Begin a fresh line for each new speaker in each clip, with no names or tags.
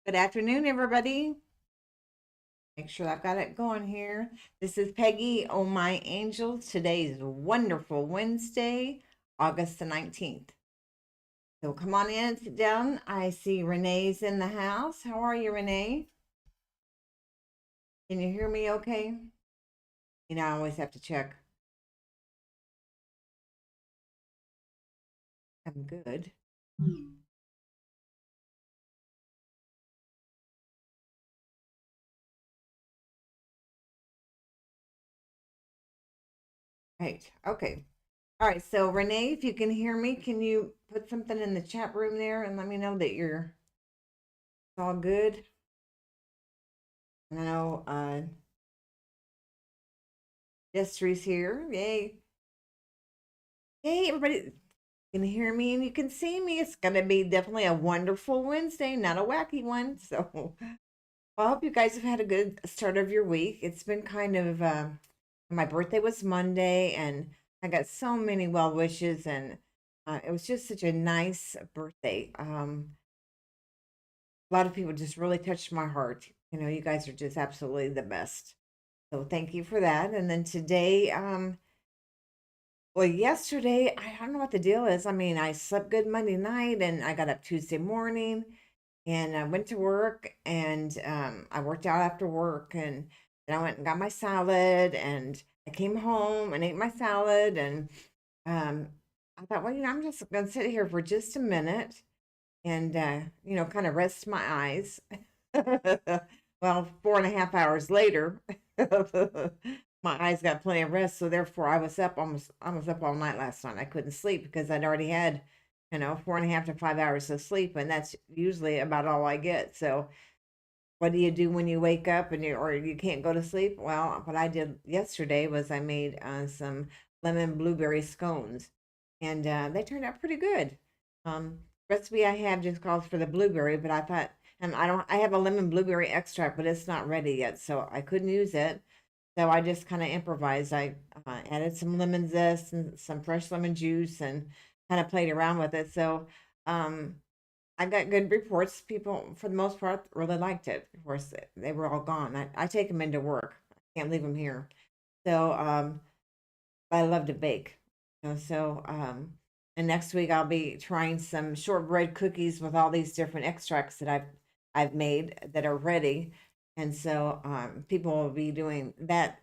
Good afternoon, everybody. Make sure I've got it going here. This is Peggy, oh my angels. Today is wonderful Wednesday, August the 19th. So come on in, sit down. I see Renee's in the house. How are you, Renee? Can you hear me okay? I always have to check. I'm good. Right. Okay. All right. So, Renee, if you can hear me, can you put something in the chat room there and let me know that you're all good? And I know Destry's here. Yay. Hey, everybody can hear me and you can see me. It's going to be definitely a wonderful Wednesday, not a wacky one. So, well, I hope you guys have had a good start of your week. It's been kind of, my birthday was Monday and I got so many well wishes and it was just such a nice birthday. A lot of people just really touched my heart. You guys are just absolutely the best. So, thank you for that. And then today, well, yesterday, I don't know what the deal is. I mean, I slept good Monday night and I got up Tuesday morning and I went to work and I worked out after work and then I went and got my salad and I came home and ate my salad and um, I thought, well, I'm just going to sit here for just a minute and, kind of rest my eyes. Well, 4.5 hours later, my eyes got plenty of rest, so therefore I was up all night last night. I couldn't sleep because I'd already had, 4.5 to 5 hours of sleep, and that's usually about all I get. So what do you do when you wake up and you can't go to sleep? Well, what I did yesterday was I made some lemon blueberry scones, and they turned out pretty good. Recipe I have just calls for the blueberry, but I thought, and I have a lemon blueberry extract, but it's not ready yet, so I couldn't use it. So I just kind of improvised. I added some lemon zest and some fresh lemon juice and kind of played around with it. So um, I got good reports. People, for the most part, really liked it. Of course, they were all gone. I take them into work. I can't leave them here. So I love to bake. And next week I'll be trying some shortbread cookies with all these different extracts that I've made that are ready. And so people will be doing that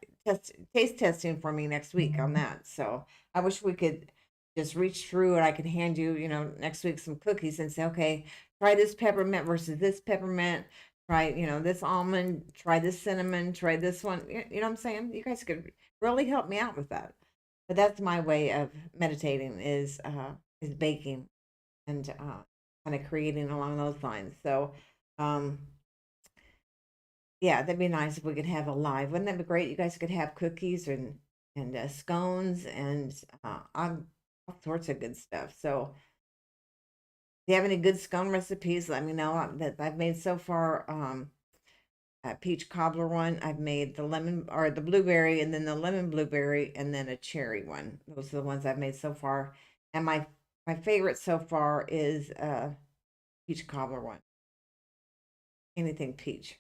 taste testing for me next week on that. So I wish we could just reach through and I could hand you, next week some cookies and say, okay, try this peppermint versus this peppermint. Try, this almond, try this cinnamon, try this one. You know what I'm saying? You guys could really help me out with that. But that's my way of meditating is baking and kind of creating along those lines. So um yeah, that'd be nice if we could have a live. Wouldn't that be great? You guys could have cookies and scones and all sorts of good stuff. So if you have any good scone recipes, let me know that I've made so far. A peach cobbler one. I've made the lemon or the blueberry and then the lemon blueberry and then a cherry one. Those are the ones I've made so far. And my favorite so far is peach cobbler one. Anything peach.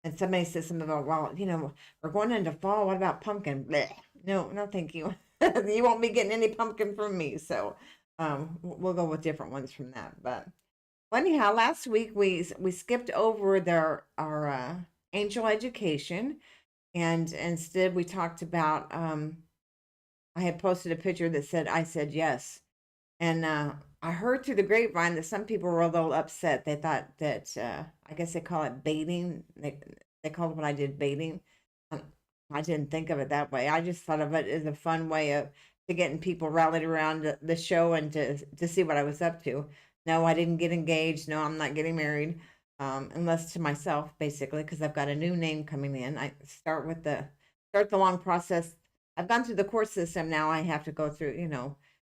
And somebody says something about, well, we're going into fall. What about pumpkin? Blech. No, no, thank you. You won't be getting any pumpkin from me. So we'll go with different ones from that. But well, anyhow, last week we skipped over our angel education, and instead we talked about. I had posted a picture that said I said yes, and I heard through the grapevine that some people were a little upset. They thought that I guess they call it baiting. They called what I did baiting. Um, I didn't think of it that way. I just thought of it as a fun way of to getting people rallied around the show and to see what I was up to. No, I didn't get engaged. No, I'm not getting married, unless to myself, basically, because I've got a new name coming in. I start the long process. I've gone through the court system. Now I have to go through,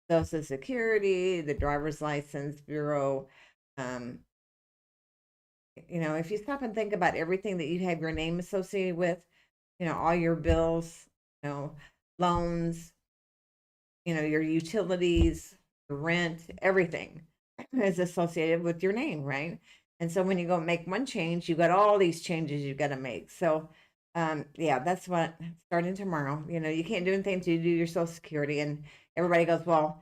Social Security, the driver's license bureau. Um, if you stop and think about everything that you have your name associated with, all your bills, you know, loans, your utilities, your rent, everything is associated with your name, right? And so when you go make one change, you got all these changes you got to make. So, yeah, that's what starting tomorrow. You know, you can't do anything to do your Social Security, and everybody goes, "Well,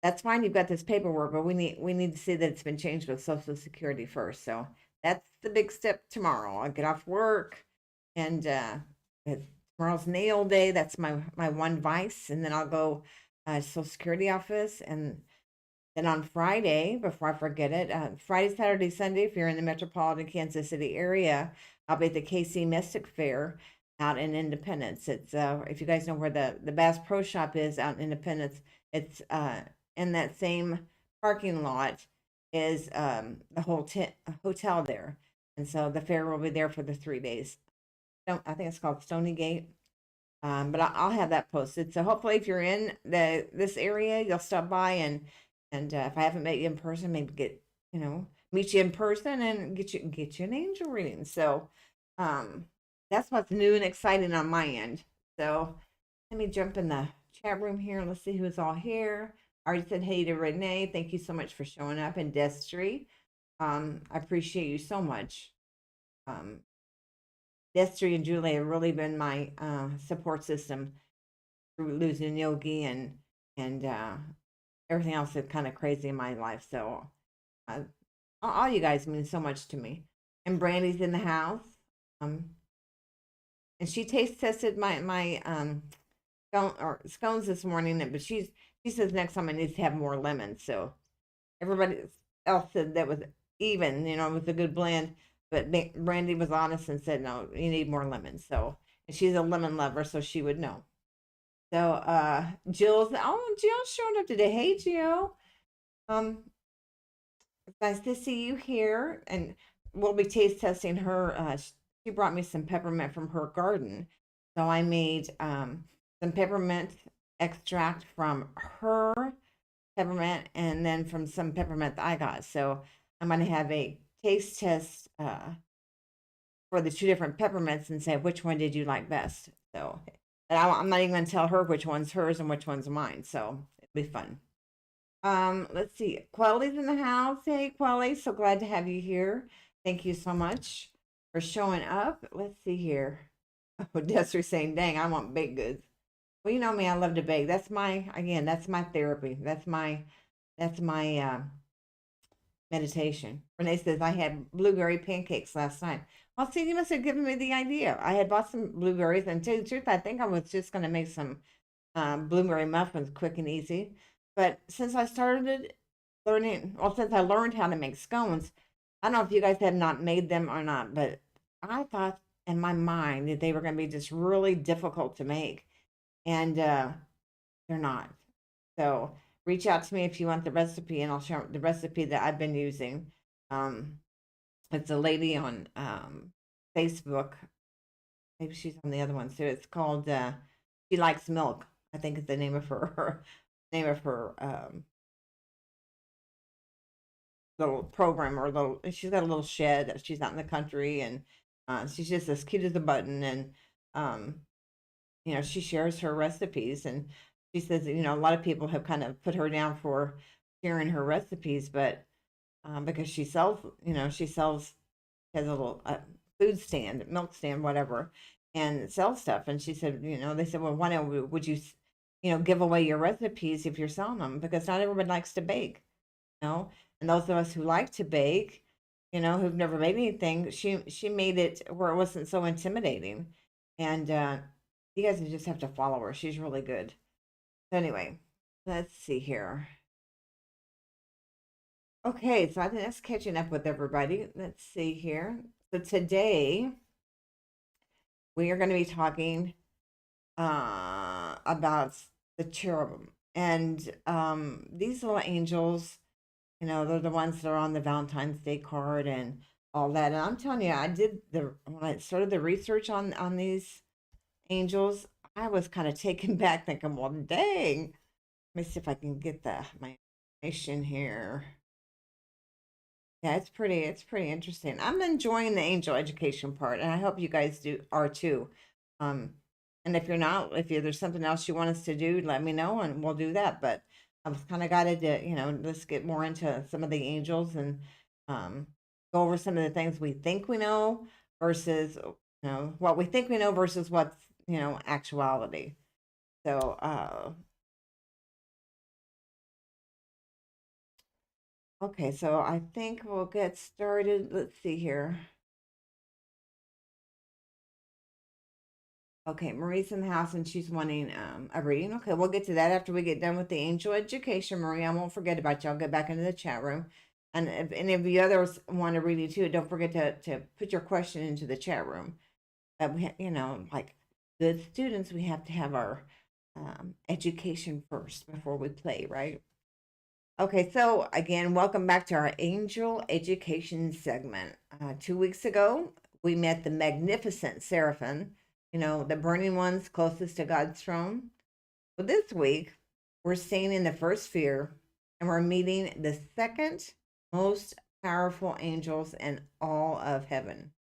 that's fine. You've got this paperwork, but we need to see that it's been changed with Social Security first." So that's the big step tomorrow. I'll get off work, and tomorrow's nail day. That's my one vice, and then I'll go Social Security office, and then on Friday, before I forget it, Friday, Saturday, Sunday, if you're in the metropolitan Kansas City area, I'll be at the KC Mystic Fair out in Independence. It's if you guys know where the Bass Pro Shop is out in Independence, it's in that same parking lot is the whole hotel there, and so the fair will be there for the 3 days. I think it's called Stony Gate. But I'll have that posted. So hopefully, if you're in this area, you'll stop by and if I haven't met you in person, maybe meet you in person and get you an angel reading. So that's what's new and exciting on my end. So let me jump in the chat room here. Let's see who's all here. I already said hey to Renee. Thank you so much for showing up. And Destry, I appreciate you so much. Destry and Julie have really been my support system through losing Yogi and everything else that's kind of crazy in my life. So all you guys mean so much to me. And Brandy's in the house. And she taste tested my scones this morning, but she says next time I need to have more lemon. So everybody else said that was even, it was a good blend. But Brandy was honest and said, no, you need more lemon. So, and she's a lemon lover, so she would know. So, Jill's showing up today. Hey, Jill. It's nice to see you here. And we'll be taste testing her. She brought me some peppermint from her garden. So I made some peppermint extract from her peppermint and then from some peppermint that I got. So I'm going to have a taste test for the two different peppermints and say which one did you like best. So I'm not even going to tell her which one's hers and which one's mine. So it'll be fun. Let's see. Quelly's in the house. Hey, Quelly. So glad to have you here. Thank you so much for showing up. Let's see here. Oh, Desiree saying, dang, I want baked goods. Well, you know me, I love to bake. That's my therapy. That's my meditation. Renee says, I had blueberry pancakes last night. Well, see, you must have given me the idea. I had bought some blueberries, and to tell you the truth, I think I was just going to make some blueberry muffins quick and easy. But since I started since I learned how to make scones, I don't know if you guys have not made them or not, but I thought in my mind that they were going to be just really difficult to make. And they're not. So reach out to me if you want the recipe, and I'll share the recipe that I've been using. It's a lady on Facebook. Maybe she's on the other one. So it's called She Likes Milk, I think is the name of her little program, or little. She's got a little shed. She's out in the country, and she's just as cute as a button. And she shares her recipes, and she says, a lot of people have kind of put her down for sharing her recipes, but because she sells, has a little food stand, milk stand, whatever, and sells stuff. And she said, they said, well, why would you, give away your recipes if you're selling them? Because not everybody likes to bake, and those of us who like to bake, who've never made anything, she made it where it wasn't so intimidating. And you guys just have to follow her. She's really good. So anyway, let's see here. Okay, so I think that's catching up with everybody. Let's see here. So today we are going to be talking about the cherubim. And these little angels, they're the ones that are on the Valentine's Day card and all that. And I'm telling you, when I started the research on these angels, I was kind of taken back thinking, well, dang. Let me see if I can get my information here. Yeah, it's pretty interesting. I'm enjoying the angel education part, and I hope you guys are too. And if you're not, if there's something else you want us to do, let me know and we'll do that. But I was kind of guided to, let's get more into some of the angels and go over some of the things we think we know versus, what we think we know versus what's, actuality. So, okay, so I think we'll get started. Let's see here. Okay, Marie's in the house and she's wanting a reading. Okay, we'll get to that after we get done with the angel education, Marie. I won't forget about you. I'll get back into the chat room. And if any of you others want a reading too, don't forget to put your question into the chat room. Like good students, we have to have our education first before we play, right? Okay, so again, welcome back to our angel education segment. 2 weeks ago, we met the magnificent seraphim, the burning ones closest to God's throne. Well, this week, we're staying in the first sphere and we're meeting the second most powerful angels in all of heaven.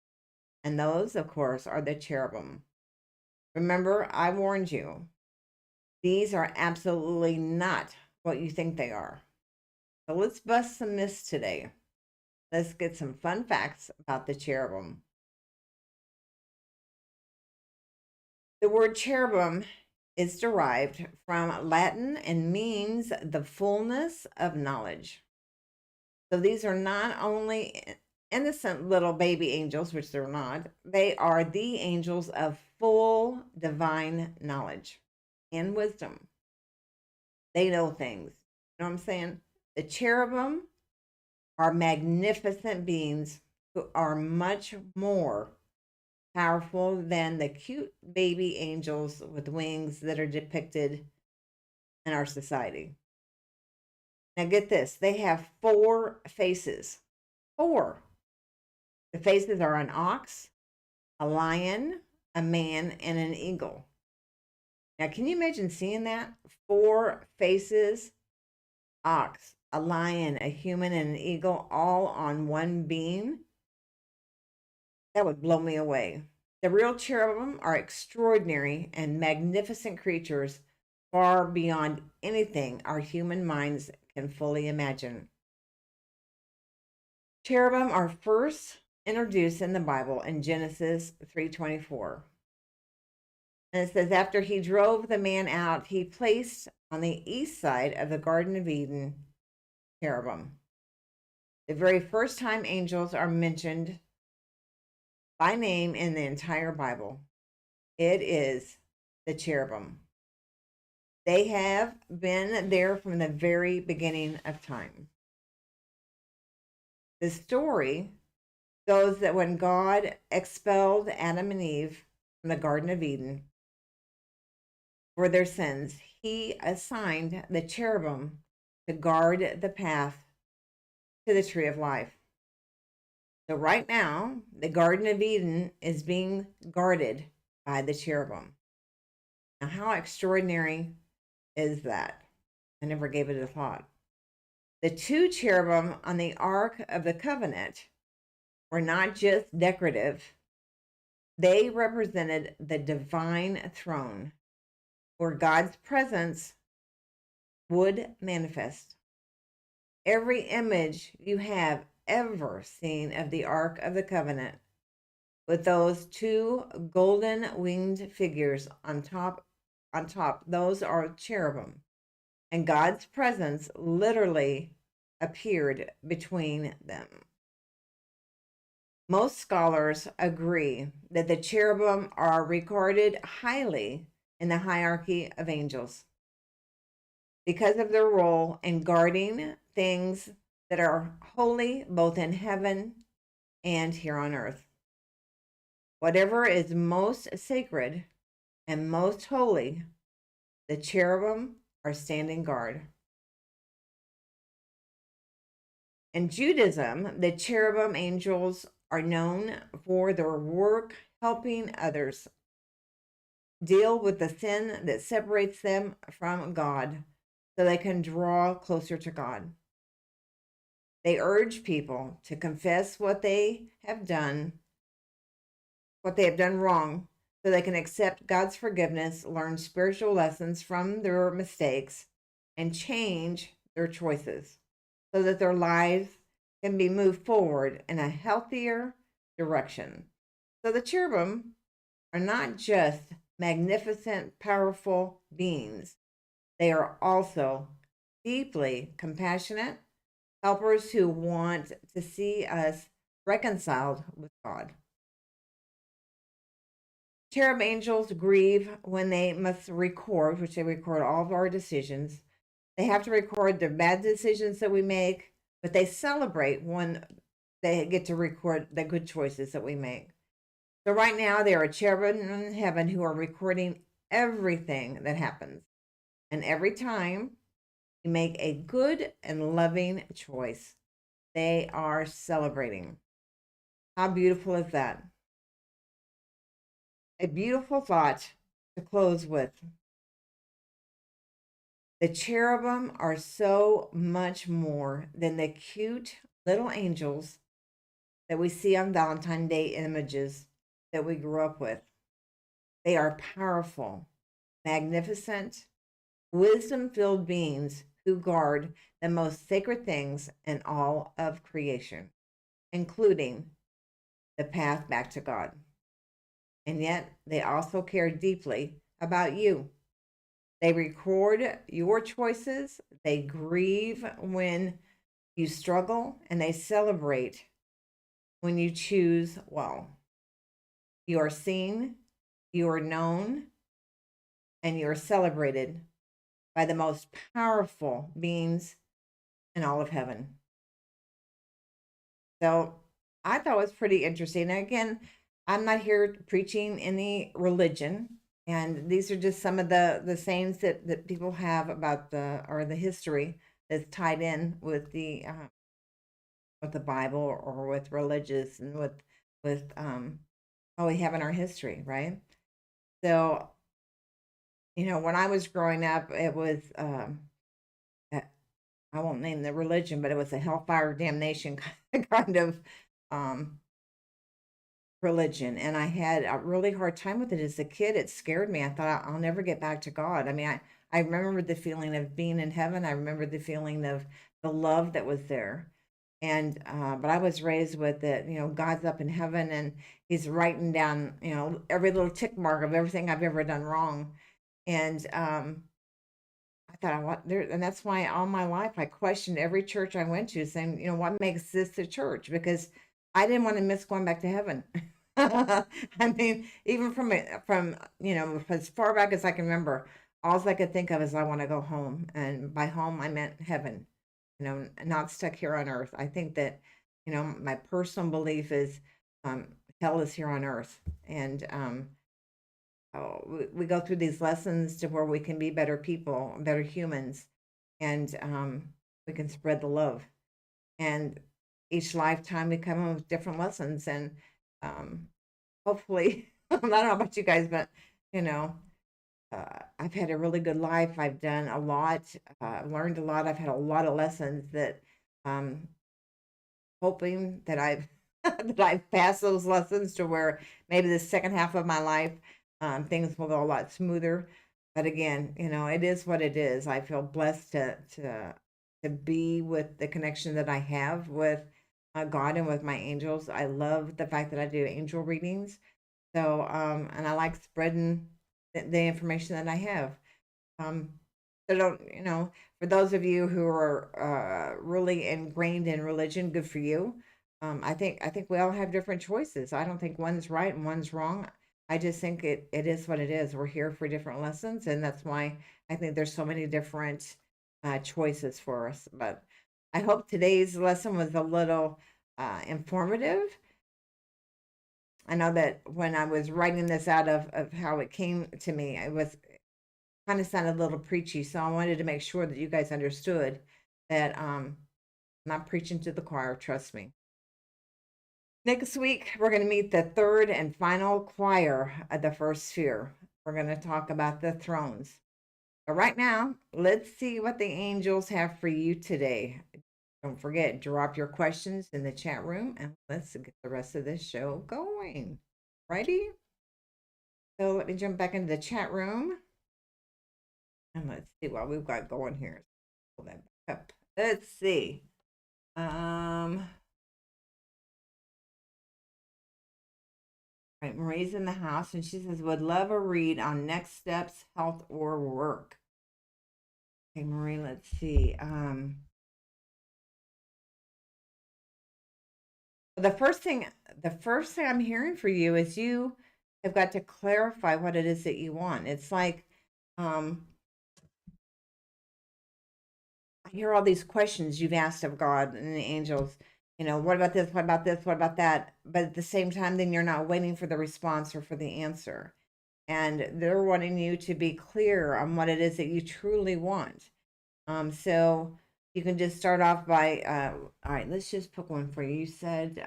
And those, of course, are the cherubim. Remember, I warned you, these are absolutely not what you think they are. So let's bust some myths today. Let's get some fun facts about the cherubim. The word cherubim is derived from Latin and means the fullness of knowledge. So these are not only innocent little baby angels, which they're not, they are the angels of full divine knowledge and wisdom. They know things. You know what I'm saying? The cherubim are magnificent beings who are much more powerful than the cute baby angels with wings that are depicted in our society. Now, get this, they have 4 faces. 4. The faces are an ox, a lion, a man, and an eagle. Now, can you imagine seeing that? 4 faces, ox, a lion, a human, and an eagle all on one being? That would blow me away. The real cherubim are extraordinary and magnificent creatures far beyond anything our human minds can fully imagine. Cherubim are first introduced in the Bible in Genesis 3:24. And it says, after he drove the man out, he placed on the east side of the Garden of Eden cherubim. The very first time angels are mentioned by name in the entire Bible, it is the cherubim. They have been there from the very beginning of time. The story goes that when God expelled Adam and Eve from the Garden of Eden for their sins, he assigned the cherubim to guard the path to the tree of life. So right now, the Garden of Eden is being guarded by the cherubim. Now, how extraordinary is that? I never gave it a thought. The 2 cherubim on the Ark of the Covenant were not just decorative, they represented the divine throne where God's presence would manifest. Every image you have ever seen of the Ark of the Covenant with those 2 golden winged figures on top, those are cherubim. And God's presence literally appeared between them. Most scholars agree that the cherubim are regarded highly in the hierarchy of angels because of their role in guarding things that are holy both in heaven and here on earth. Whatever is most sacred and most holy, the cherubim are standing guard. In Judaism, the cherubim angels are known for their work helping others deal with the sin that separates them from God so they can draw closer to God. They urge people to confess what they have done wrong, so they can accept God's forgiveness, learn spiritual lessons from their mistakes, and change their choices so that their lives can be moved forward in a healthier direction. So the cherubim are not just magnificent, powerful beings, they are also deeply compassionate helpers who want to see us reconciled with God. Cherub angels grieve when they must record, which they record all of our decisions. They have to record the bad decisions that we make, but they celebrate when they get to record the good choices that we make. So right now, there are cherubim in heaven who are recording everything that happens. And every time you make a good and loving choice, they are celebrating. How beautiful is that? A beautiful thought to close with. The cherubim are so much more than the cute little angels that we see on Valentine's Day images that we grew up with. They are powerful, magnificent, wisdom filled beings who guard the most sacred things in all of creation, including the path back to God. And yet, they also care deeply about you. They record your choices, they grieve when you struggle, and they celebrate when you choose well. You are seen, you are known, and you are celebrated by the most powerful beings in all of heaven. So I thought it was pretty interesting. And again, I'm not here preaching any religion, and these are just some of the sayings that people have about the history that's tied in with the Bible or with religious and with what we have in our history, right? So when I was growing up, it was uh, I won't name the religion, but it was a hellfire damnation kind of um religion, and I had a really hard time with it as a kid. It scared me. I thought I'll never get back to God. I mean, I remember the feeling of being in heaven. I remember the feeling of the love that was there. And but I was raised with it, God's up in heaven and he's writing down, every little tick mark of everything I've ever done wrong. And I thought, what there, and that's why all my life I questioned every church I went to, saying, what makes this a church? Because I didn't want to miss going back to heaven. I mean, even from as far back as I can remember, all I could think of is I want to go home, and by home I meant heaven. Not stuck here on earth. I think that my personal belief is hell is here on earth, and we go through these lessons to where we can be better people, better humans, and we can spread the love. And each lifetime we come in with different lessons, and hopefully, I don't know about you guys, but I've had a really good life. I've done a lot, learned a lot. I've had a lot of lessons that, hoping that I've that I've passed those lessons to where maybe the second half of my life, things will go a lot smoother. But again, it is what it is. I feel blessed to be with the connection that I have with God and with my angels. I love the fact that I do angel readings. So, and I like spreading the information that I have. Um, so don't, for those of you who are really ingrained in religion, good for you. I think we all have different choices. I don't think one's right and one's wrong. I just think it is what it is. We're here for different lessons, and that's why I think there's so many different choices for us. But I hope today's lesson was a little informative. I know that when I was writing this out of how it came to me, it was kind of sounded a little preachy. So I wanted to make sure that you guys understood that I'm not preaching to the choir, trust me. Next week, we're going to meet the third and final choir of the first sphere. We're going to talk about the thrones. But right now, let's see what the angels have for you today. Don't forget, drop your questions in the chat room and let's get the rest of this show going. Ready? So let me jump back into the chat room. And let's see what we've got going here. Pull that back up. Let's see. Right, Marie's in the house and she says, would love a read on next steps, health, or work. Okay, Marie, let's see. The first thing the first thing I'm hearing for you is you have got to clarify what it is that you want. It's like um I hear all these questions you've asked of God and the angels, what about this? What about this? What about that? But at the same time, then you're not waiting for the response or for the answer. And they're wanting you to be clear on what it is that you truly want. So you can just start off by, all right, let's just pick one for you. You said,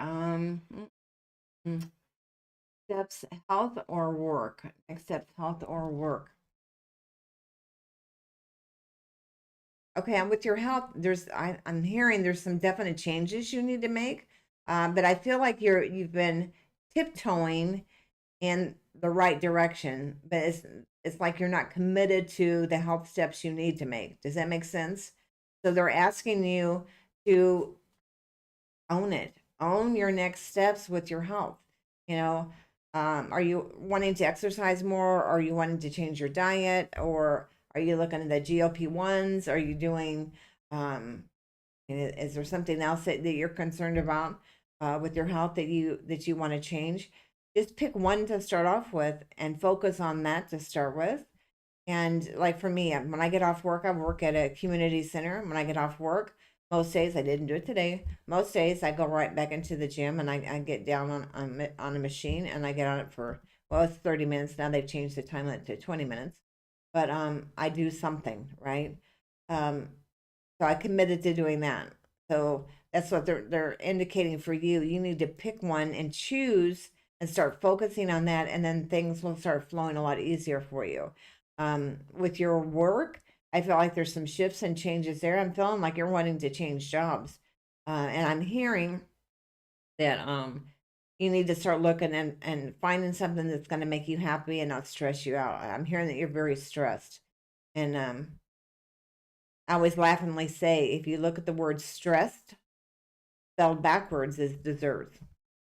steps, health or work. Next steps, health or work. Okay, and with your health, I'm hearing there's some definite changes you need to make, but I feel like you've been tiptoeing in the right direction, but it's like you're not committed to the health steps you need to make. Does that make sense? So they're asking you to own it, own your next steps with your health. You know, are you wanting to exercise more? Are you wanting to change your diet, or are you looking at the GLP-1s? Are you doing is there something else that you're concerned about with your health that you want to change? Just pick one to start off with and focus on that to start with. And like for me, when I get off work, I work at a community center. When I get off work, most days I didn't do it today. Most days I go right back into the gym and I get down on a machine and I get on it for, well, it's 30 minutes now. They've changed the time limit to 20 minutes, but I do something, right? Um, so I committed to doing that. So that's what they're indicating for you. You need to pick one and choose and start focusing on that, and then things will start flowing a lot easier for you. With your work, I feel like there's some shifts and changes there. I'm feeling like you're wanting to change jobs, and I'm hearing that you need to start looking and finding something that's going to make you happy and not stress you out. I'm hearing that you're very stressed, and I always laughingly say, if you look at the word stressed, spelled backwards is dessert.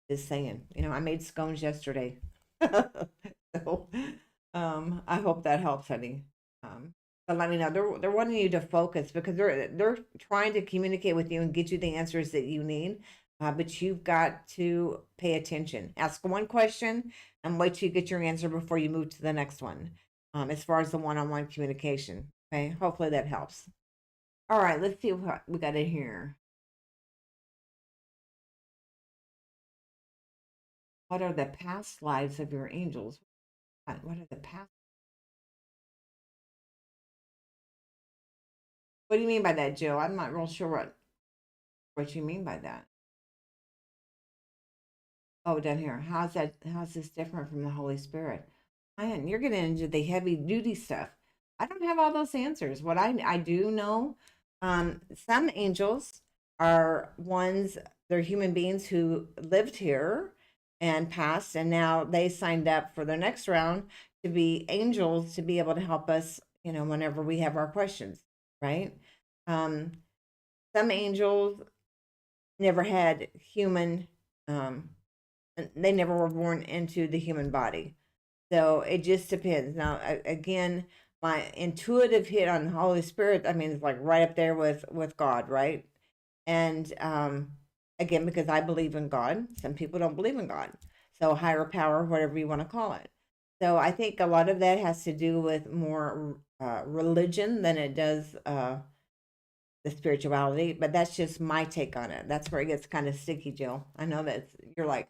Just saying. I made scones yesterday. So I hope that helps, honey. But let me know. They're wanting you to focus because they're trying to communicate with you and get you the answers that you need. But you've got to pay attention. Ask one question and wait till you get your answer before you move to the next one. As far as the one-on-one communication. Okay. Hopefully that helps. All right, let's see what we got in here. What are the past lives of your angels? What are the past? What do you mean by that, Jill? I'm not real sure what you mean by that. Oh, down here. How's this different from the Holy Spirit? Man, you're getting into the heavy duty stuff. I don't have all those answers. What I do know, some angels are ones, they're human beings who lived here and passed, and now they signed up for the next round to be angels to be able to help us, whenever we have our questions, right? Um, some angels never had human, um, they never were born into the human body. So it just depends. Now, again, my intuitive hit on the Holy Spirit, I mean, it's like right up there with God, right? And again, because I believe in God, some people don't believe in God. So higher power, whatever you want to call it. So I think a lot of that has to do with more religion than it does the spirituality. But that's just my take on it. That's where it gets kind of sticky, Jill. I know that you're like,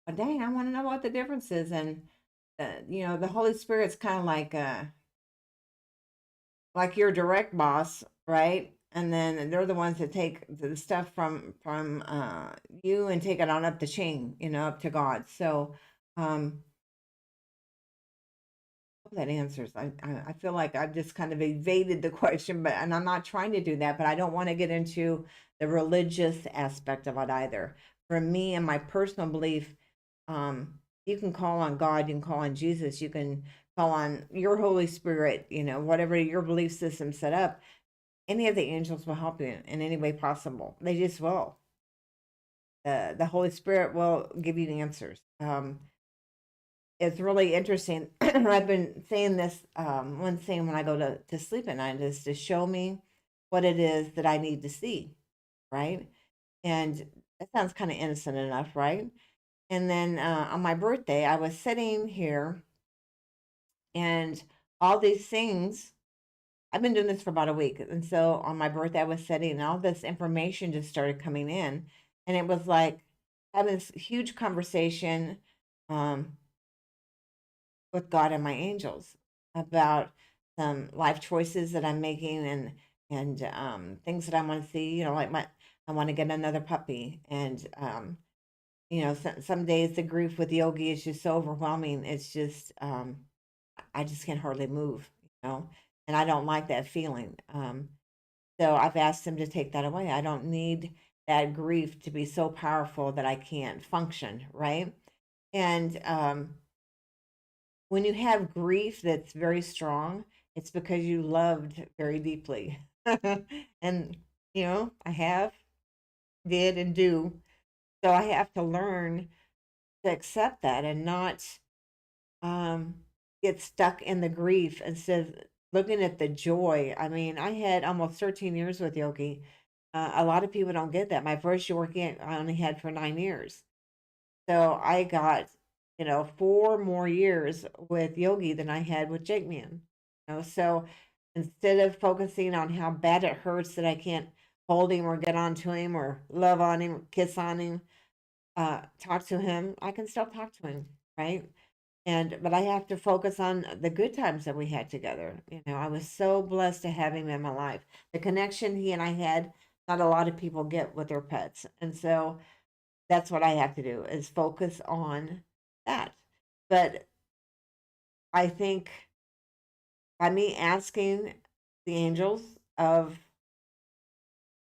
oh, dang, I want to know what the difference is. And the Holy Spirit's kind of like your direct boss, right? And then they're the ones that take the stuff from you and take it on up the chain, up to God. So um hope that answers. I feel like I've just kind of evaded the question, but and I'm not trying to do that, but I don't want to get into the religious aspect of it either. For me and my personal belief, you can call on God, you can call on Jesus, you can call on your Holy Spirit, whatever your belief system set up. Any of the angels will help you in any way possible. They just will. The Holy Spirit will give you the answers. it's really interesting. I've been saying this, one thing when I go to sleep at night is to show me what it is that I need to see, right? And that sounds kind of innocent enough, right? And then on my birthday, I was sitting here and all these things, I've been doing this for about a week. And so on my birthday, I was sitting and all this information just started coming in. And it was like having this huge conversation um, with God and my angels about some life choices that I'm making and things that I want to see. Like I want to get another puppy, and some days the grief with Yogi is just so overwhelming. It's just I just can hardly move, and I don't like that feeling. So I've asked him to take that away. I don't need that grief to be so powerful that I can't function, right? And when you have grief that's very strong, it's because you loved very deeply. And, I have, did, and do. So I have to learn to accept that and not um, get stuck in the grief instead of looking at the joy. I mean, I had almost 13 years with Yogi. A lot of people don't get that. My first year working, I only had for 9 years. So I got, 4 more years with Yogi than I had with Jake Man. So instead of focusing on how bad it hurts that I can't hold him or get onto him or love on him, or kiss on him, talk to him, I can still talk to him, right? But I have to focus on the good times that we had together. I was so blessed to have him in my life. The connection he and I had, not a lot of people get with their pets. And so that's what I have to do is focus on that. But I think by me asking the angels of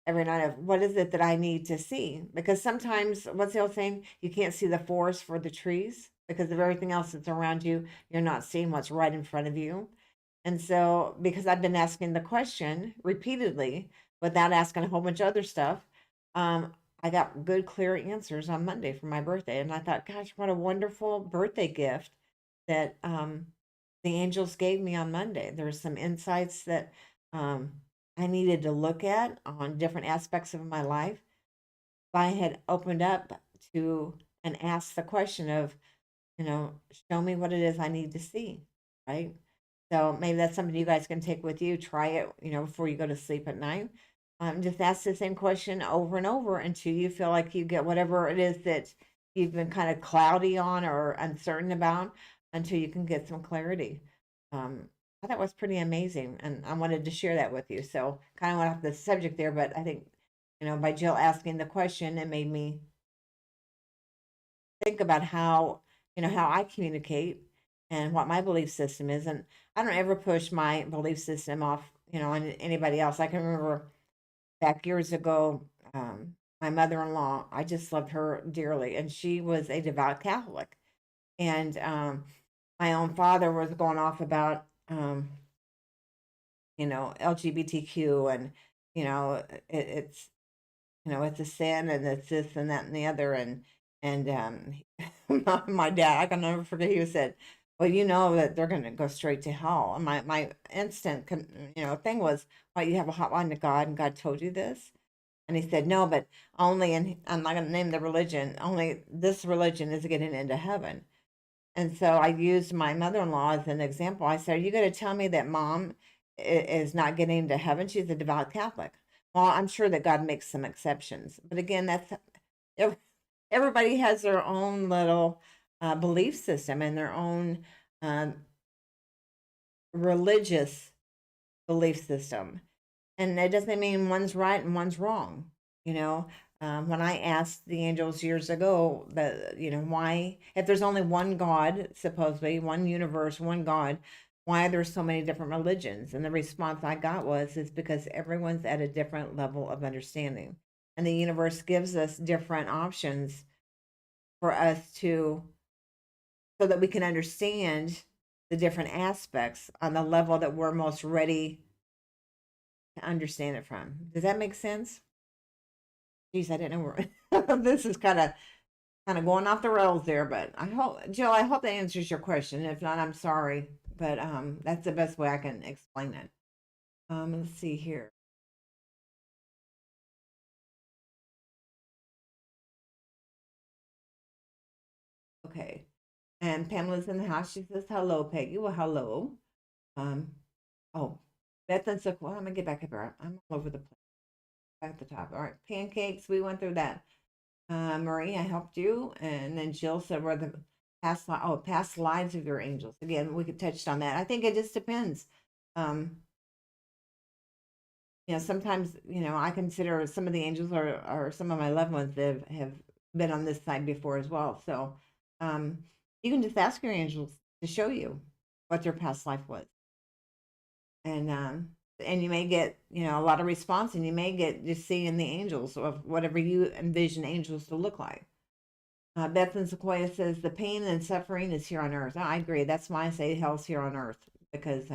every night of what is it that I need to see? Because sometimes what's the old saying? You can't see the forest for the trees because of everything else that's around you. You're not seeing what's right in front of you. And so, because I've been asking the question repeatedly without asking a whole bunch of other stuff, I got good, clear answers on Monday for my birthday. And I thought, gosh, what a wonderful birthday gift that the angels gave me on Monday. There were some insights that um, I needed to look at on different aspects of my life. If I had opened up to and asked the question of, show me what it is I need to see, right? So maybe that's something you guys can take with you. Try it, before you go to sleep at night. Just ask the same question over and over until you feel like you get whatever it is that you've been kind of cloudy on or uncertain about until you can get some clarity. I thought was pretty amazing, and I wanted to share that with you. So kind of went off the subject there, but I think, by Jill asking the question, it made me think about how I communicate and what my belief system is. And I don't ever push my belief system off, on anybody else. I can remember back years ago, my mother-in-law, I just loved her dearly, and she was a devout Catholic. And my own father was going off about, LGBTQ, and, it's it's a sin, and it's this and that and the other. And my dad, I can never forget, he said, well, you know that they're going to go straight to hell. And my instant, thing was, well, you have a hotline to God and God told you this? And he said, no, but only, and I'm not going to name the religion, only this religion is getting into heaven. And so I used my mother-in-law as an example. I said, are you going to tell me that mom is not getting to heaven? She's a devout Catholic. Well, I'm sure that God makes some exceptions. But again, ev- everybody has their own little belief system and their own um, religious belief system. And it doesn't mean one's right and one's wrong. You know, when I asked the angels years ago that, why, if there's only one God, supposedly one universe, one God, why are there so many different religions? And the response I got is because everyone's at a different level of understanding. And the universe gives us different options for us so that we can understand the different aspects on the level that we're most ready to understand it from. Does that make sense? Geez, I didn't know where this is kind of kind of going off the rails there, but Jill, I hope that answers your question. If not, I'm sorry, but that's the best way I can explain it. Let's see here. Okay, and Pamela's in the house. She says hello, Peggy. Well, hello. Um, oh, Beth and Sequoia. I'm gonna get back up here. I'm all over the place. Back at the top. All right, pancakes. We went through that. Marie, I helped you, and then Jill said, "Were the past lives of your angels?" Again, we could touched on that. I think it just depends. Um, sometimes I consider some of the angels are some of my loved ones that have been on this side before as well. So, um, you can just ask your angels to show you what their past life was, and you may get a lot of response, and you may get just seeing the angels of whatever you envision angels to look like. Beth and Sequoia says the pain and suffering is here on earth. I agree. That's why I say hell's here on earth, because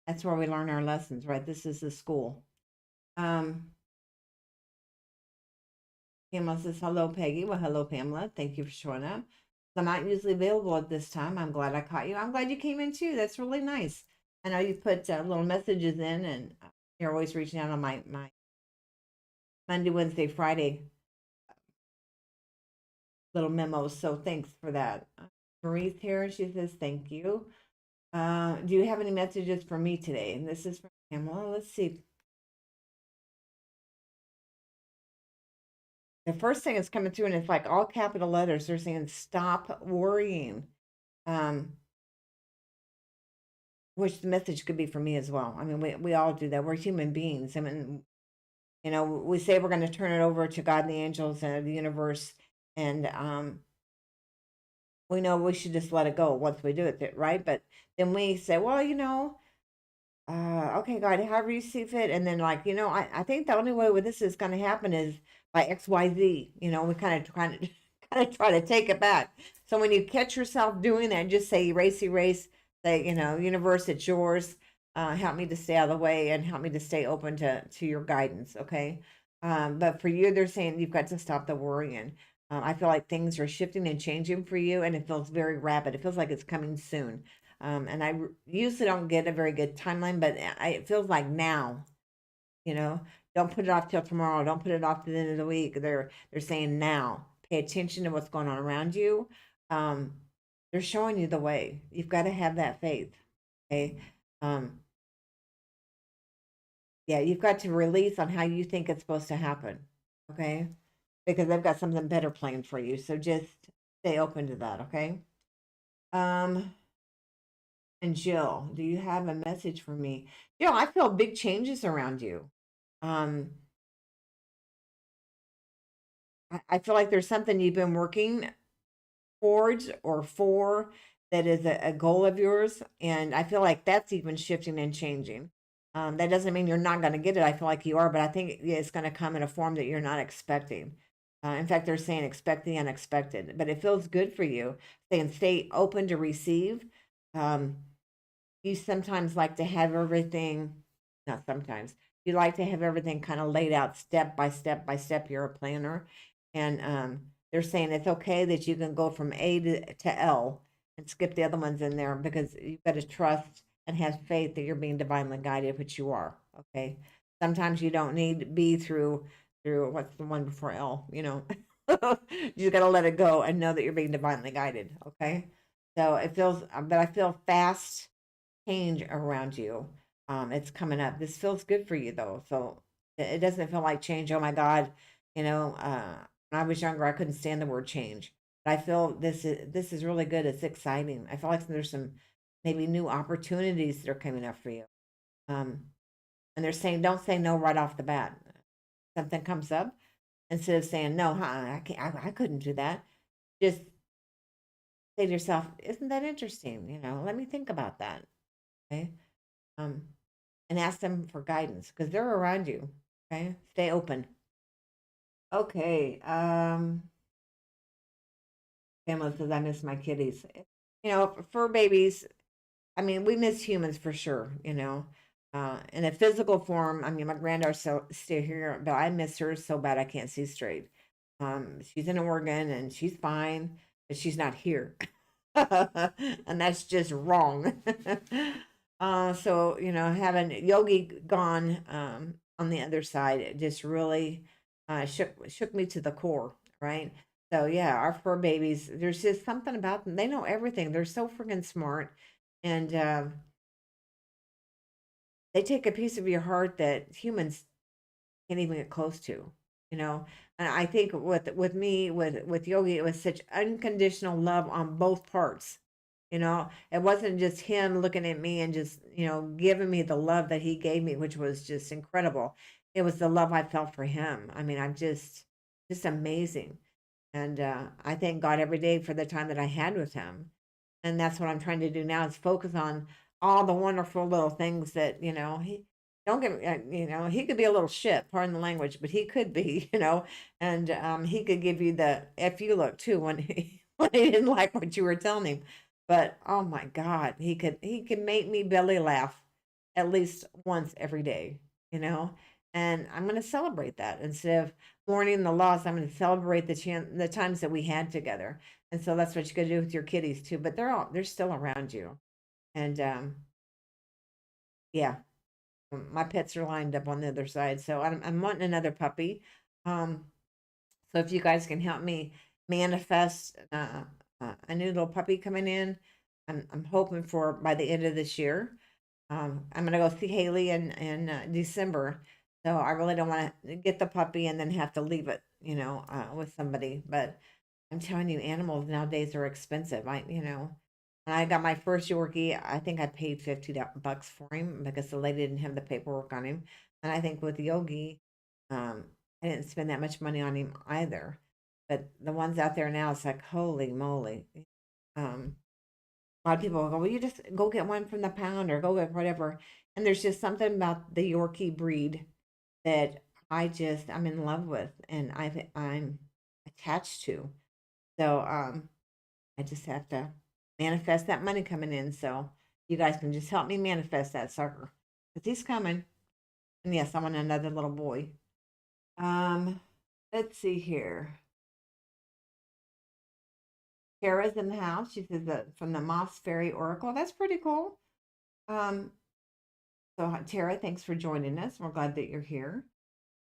that's where we learn our lessons, right? This is the school. Pamela says, hello, Peggy. Well, hello, Pamela. Thank you for showing up. I'm not usually available at this time. I'm glad I caught you. I'm glad you came in too. That's really nice. I know you put little messages in, and you're always reaching out on my Monday, Wednesday, Friday little memos. So thanks for that. Marie's here. She says, thank you. Do you have any messages for me today? And this is from Pamela. Let's see. The first thing is coming through, and it's like all capital letters. They're saying, stop worrying. Which the message could be for me as well. I mean, we all do that. We're human beings. I mean, we say we're going to turn it over to God and the angels and the universe, and we know we should just let it go once we do it, right? But then we say, well, okay, God, however you see fit. And then, like, I think the only way where this is going to happen is by XYZ. We kind of try to take it back. So when you catch yourself doing that, just say erase, erase. Say, universe, it's yours. Help me to stay out of the way and help me to stay open to your guidance. Okay. But for you, they're saying you've got to stop the worrying. I feel like things are shifting and changing for you, and it feels very rapid. It feels like it's coming soon. And I usually don't get a very good timeline, but it feels like now. Don't put it off till tomorrow. Don't put it off to the end of the week. They're saying now. Pay attention to what's going on around you. They're showing you the way. You've got to have that faith. Okay. Yeah, you've got to release on how you think it's supposed to happen. Okay. Because they've got something better planned for you. So just stay open to that. Okay. Um, and Jill, do you have a message for me? Jill, I feel big changes around you. Um, I feel like there's something you've been working towards or for that is a goal of yours. And I feel like that's even shifting and changing. That doesn't mean you're not going to get it. I feel like you are, but I think it's going to come in a form that you're not expecting. In fact, they're saying expect the unexpected, but it feels good for you. Saying stay open to receive. You sometimes like to have everything, not sometimes, you like to have everything kind of laid out step by step by step. You're a planner. And they're saying it's okay that you can go from A to L and skip the other ones in there, because you've got to trust and have faith that you're being divinely guided, which you are. Okay. Sometimes you don't need B through what's the one before L, you just got to let it go and know that you're being divinely guided. Okay. So it feels, but I feel fast change around you. It's coming up. This feels good for you though. So it doesn't feel like change. Oh my God. When I was younger, I couldn't stand the word change. But I feel this is really good. It's exciting. I feel like there's some maybe new opportunities that are coming up for you. Um, and they're saying don't say no right off the bat. Something comes up, instead of saying no, I can't, I couldn't do that. Just say to yourself, isn't that interesting? Let me think about that. Okay. Um, and ask them for guidance because they're around you. Okay. Stay open. Okay. Pamela says, I miss my kitties. Fur babies, I mean, we miss humans for sure, in a physical form. I mean, my granddaughter's still here, but I miss her so bad I can't see straight. She's in Oregon and she's fine, but she's not here. And that's just wrong. So, having Yogi gone on the other side, it just really shook me to the core, right? So, yeah, our fur babies, there's just something about them. They know everything. They're so freaking smart. And they take a piece of your heart that humans can't even get close to, you know. And I think with me with Yogi, it was such unconditional love on both parts. It wasn't just him looking at me and just giving me the love that he gave me, which was just incredible. It was the love I felt for him. I mean, I'm just amazing, and I thank God every day for the time that I had with him. And that's what I'm trying to do now is focus on all the wonderful little things that he don't get me, he could be a little shit, pardon the language, but he could be, and he could give you the if you look too when he when he didn't like what you were telling him. But oh my God, he could make me belly laugh at least once every day, you know. And I'm going to celebrate that instead of mourning the loss. I'm going to celebrate the times that we had together. And so that's what you got to do with your kitties too. But they're still around you, and yeah, my pets are lined up on the other side. So I'm wanting another puppy. Um, so if you guys can help me manifest a new little puppy coming in, I'm hoping for by the end of this year. I'm gonna go see Haley in December, so I really don't want to get the puppy and then have to leave it, with somebody. But I'm telling you, animals nowadays are expensive. When I got my first Yorkie, I think I paid $50 for him because the lady didn't have the paperwork on him. And I think with Yogi, um, I didn't spend that much money on him either. But the ones out there now, it's like, holy moly. A lot of people will go, well, you just go get one from the pound or go get whatever. And there's just something about the Yorkie breed that I'm in love with and I'm attached to. So I just have to manifest that money coming in. So you guys can just help me manifest that sucker. Because he's coming. And yes, I want another little boy. Um, let's see here. Tara's in the house. She says that from the Moss Fairy Oracle. That's pretty cool. Um, so Tara, thanks for joining us. We're glad that you're here.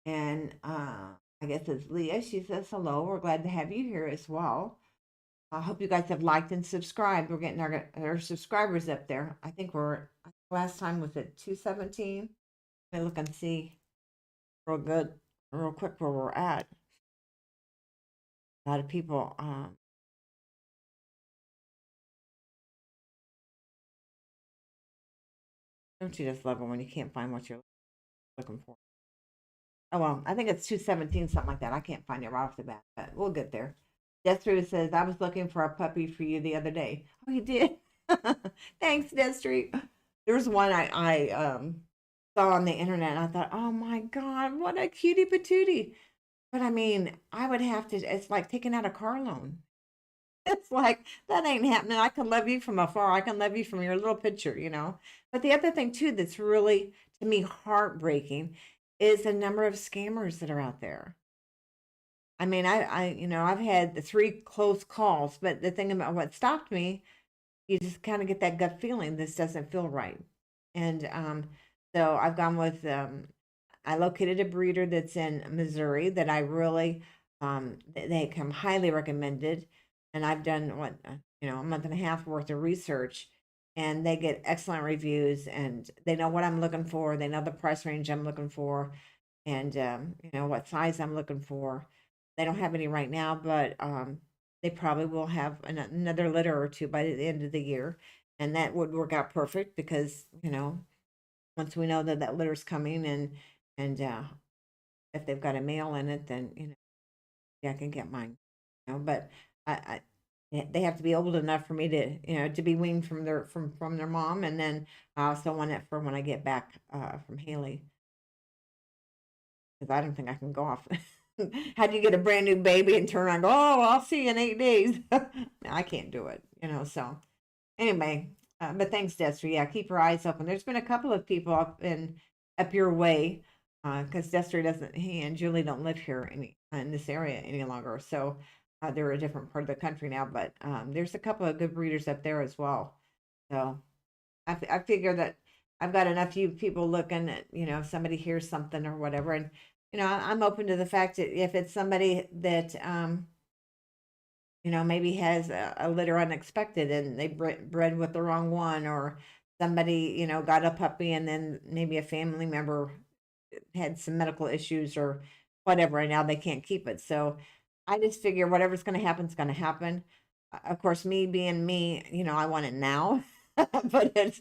And I guess it's Leah. She says hello. We're glad to have you here as well. I hope you guys have liked and subscribed. We're getting our subscribers up there. I think last time was at 217. Let me look and see real quick where we're at. A lot of people. Don't you just love it when you can't find what you're looking for? Oh well, I think it's 217, something like that. I can't find it right off the bat, but we'll get there. Destry says, I was looking for a puppy for you the other day. Oh, you did? Thanks, Destry. There's one I saw on the internet and I thought, oh my God, what a cutie patootie. But I mean, I would have to, it's like taking out a car loan. It's like, that ain't happening. I can love you from afar. I can love you from your little picture. But the other thing, too, that's really, to me, heartbreaking is the number of scammers that are out there. I mean, I've had the three close calls, but the thing about what stopped me, you just kind of get that gut feeling this doesn't feel right. And so I've gone with, I located a breeder that's in Missouri that I really, they come highly recommended. And I've done a month and a half worth of research and they get excellent reviews and they know what I'm looking for. They know the price range I'm looking for and, what size I'm looking for. They don't have any right now, but they probably will have another litter or two by the end of the year. And that would work out perfect because, once we know that that litter's coming and if they've got a male in it, then, yeah, I can get mine. But they have to be old enough for me to, to be weaned from their mom. And then I also want it for when I get back from Haley because I don't think I can go off. How do you get a brand new baby and turn around and go, oh, I'll see you in 8 days? I can't do it, So anyway, but thanks, Destry. Yeah, keep your eyes open. There's been a couple of people up your way because Destry doesn't, he and Julie don't live here in this area any longer. So they're a different part of the country now, but there's a couple of good breeders up there as well. So I figure that I've got enough you people looking at, if somebody hears something or whatever. And, I'm open to the fact that if it's somebody that, maybe has a litter unexpected and they bred with the wrong one, or somebody, got a puppy and then maybe a family member had some medical issues or whatever, and now they can't keep it. So I just figure whatever's going to happen is going to happen. Of course, me being me, I want it now. But it's,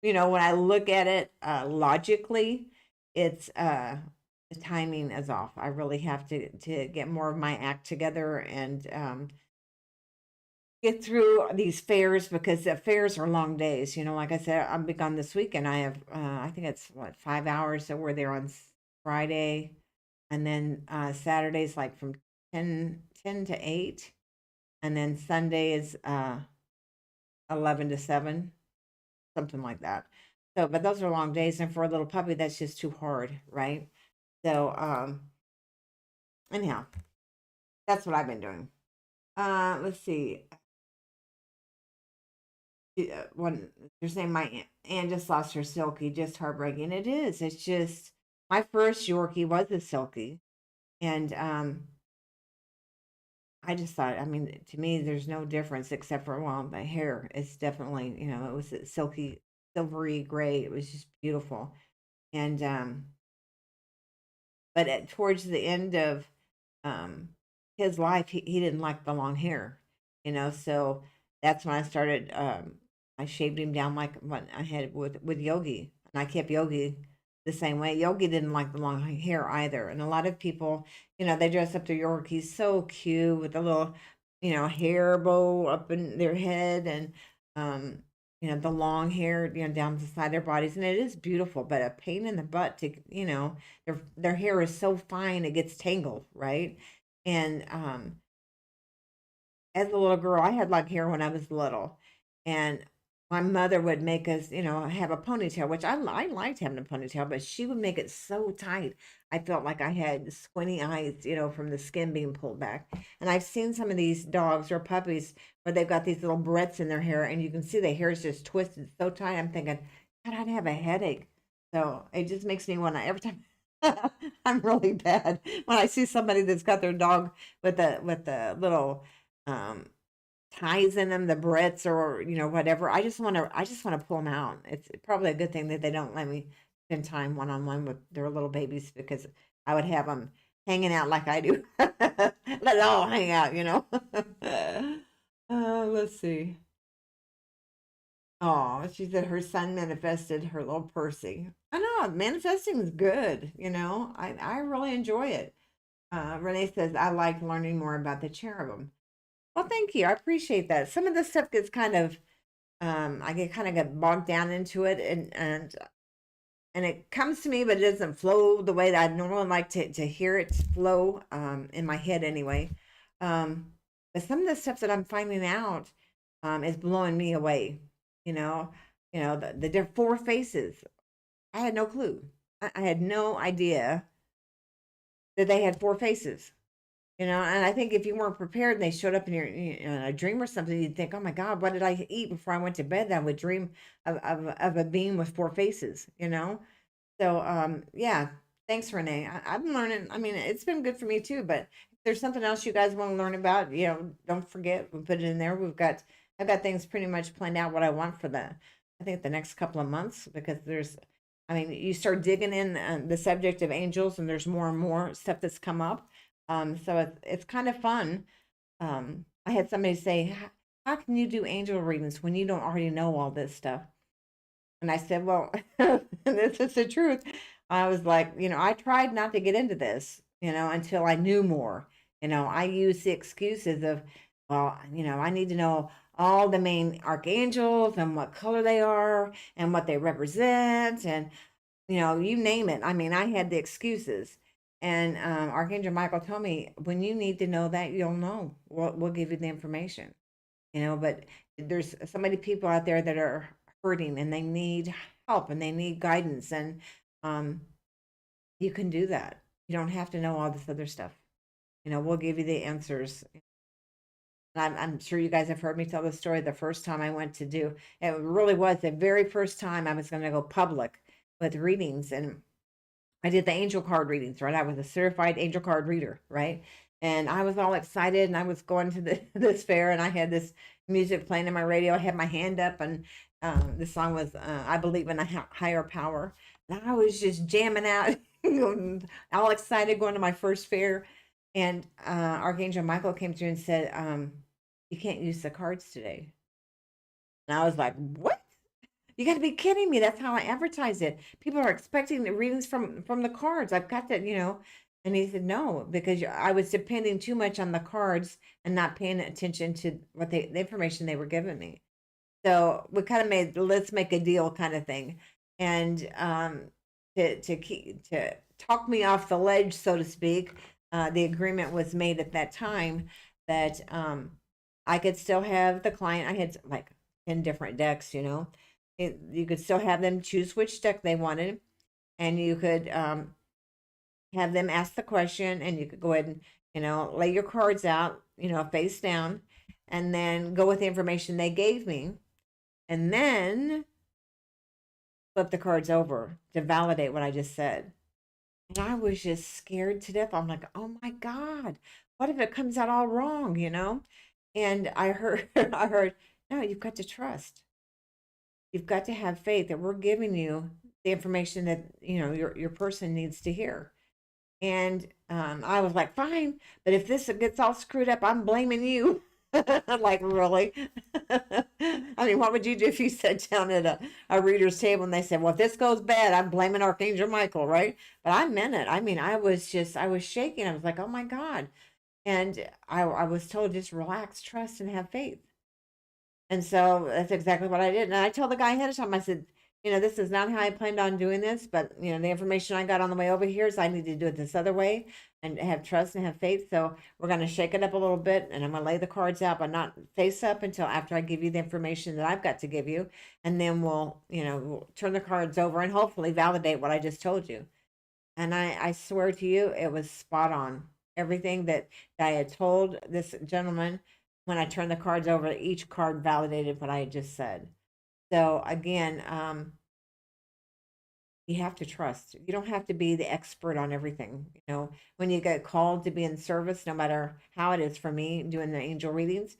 when I look at it logically, it's the timing is off. I really have to get more of my act together and get through these fairs, because the fairs are long days. Like I said, I'm big on this weekend. I have, I think it's what, 5 hours. So we're there on Friday, and then Saturday's like from 10 to 8, and then Sunday is 11 to 7, something like that. So, but those are long days, and for a little puppy, that's just too hard, right? So, anyhow, that's what I've been doing. Let's see. When you're saying my aunt just lost her Silky, just heartbreaking. It is. It's just my first Yorkie was a Silky, and I just thought, I mean, to me, there's no difference except for, well, my hair. It's definitely, it was a silky, silvery gray. It was just beautiful, and but towards the end of um his life, he didn't like the long hair, so that's when I started. I shaved him down like what I had with Yogi, and I kept Yogi the same way. Yogi didn't like the long hair either, and a lot of people, they dress up their Yorkies so cute with a little, hair bow up in their head, and um, the long hair, down the side of their bodies, and it is beautiful, but a pain in the butt to, their hair is so fine it gets tangled, right? And as a little girl, I had long hair when I was little, and my mother would make us, have a ponytail, which I liked having a ponytail, but she would make it so tight. I felt like I had squinty eyes, from the skin being pulled back. And I've seen some of these dogs or puppies where they've got these little barrettes in their hair, and you can see the hair is just twisted so tight. I'm thinking, God, I'd have a headache. So it just makes me want to every time. I'm really bad when I see somebody that's got their dog with the little um ties in them, the Brits or whatever. I just want to pull them out. It's probably a good thing that they don't let me spend time one on one with their little babies, because I would have them hanging out like I do. Let it all hang out. Let's see. Oh, she said her son manifested her little Percy. I know manifesting is good. I really enjoy it. Renee says I like learning more about the cherubim. Well, thank you. I appreciate that. Some of this stuff gets kind of, I get kind of get bogged down into it, and it comes to me, but it doesn't flow the way that I normally like to hear it flow, in my head anyway. Um, but some of the stuff that I'm finding out, is blowing me away. You know, the four faces. I had no clue. I had no idea that they had four faces. And I think if you weren't prepared and they showed up in a dream or something, you'd think, "Oh my God, what did I eat before I went to bed?" That I would dream of a being with four faces. So yeah, thanks, Renee. I'm learning. I mean, it's been good for me too. But if there's something else you guys want to learn about, don't forget, we put it in there. I've got things pretty much planned out what I want for I think the next couple of months, because I mean, you start digging in the subject of angels, and there's more and more stuff that's come up. So it's kind of fun. I had somebody say, how can you do angel readings when you don't already know all this stuff?" And I said, "Well, this is the truth." I was like, I tried not to get into this, until I knew more. I used the excuses of, well, I need to know all the main archangels and what color they are and what they represent, and you name it. I mean, I had the excuses. And Archangel Michael told me, when you need to know that, you'll know. We'll give you the information. But there's so many people out there that are hurting, and they need help, and they need guidance, and um, you can do that. You don't have to know all this other stuff. we'll give you the answers. And I'm sure you guys have heard me tell the story. The first time I went to do it really was the very first time I was going to go public with readings, and I did the angel card readings, right? I was a certified angel card reader, right? And I was all excited, and I was going to this fair, and I had this music playing in my radio. I had my hand up, and the song was "I Believe in a Higher Power," and I was just jamming out, all excited, going to my first fair. And Archangel Michael came through and said, "You can't use the cards today." And I was like, "What? You got to be kidding me. That's how I advertise it. People are expecting the readings from the cards. I've got that." And he said, "No, because I was depending too much on the cards and not paying attention to the information they were giving me." So we kind of made, let's make a deal kind of thing. And to talk me off the ledge, so to speak, the agreement was made at that time that I could still have the client. I had like 10 different decks. You could still have them choose which deck they wanted, and you could have them ask the question, and you could go ahead and lay your cards out, face down, and then go with the information they gave me, and then flip the cards over to validate what I just said. And I was just scared to death. I'm like, oh my God, what if it comes out all wrong? And I heard, I heard, no, you've got to trust. You've got to have faith that we're giving you the information that your person needs to hear. And I was like, fine, but if this gets all screwed up, I'm blaming you. Like, really? I mean, what would you do if you sat down at a reader's table and they said, well, if this goes bad, I'm blaming Archangel Michael, right? But I meant it. I mean, I was shaking. I was like, oh my God. And I was told, just relax, trust, and have faith. And so that's exactly what I did. And I told the guy ahead of time, I said, this is not how I planned on doing this, but the information I got on the way over here is I need to do it this other way and have trust and have faith. So we're going to shake it up a little bit, and I'm going to lay the cards out, but not face up until after I give you the information that I've got to give you. And then we'll turn the cards over and hopefully validate what I just told you. And I swear to you, it was spot on. Everything that I had told this gentleman, when I turned the cards over, each card validated what I had just said. So again, you have to trust. You don't have to be the expert on everything. When you get called to be in service, no matter how it is for me doing the angel readings,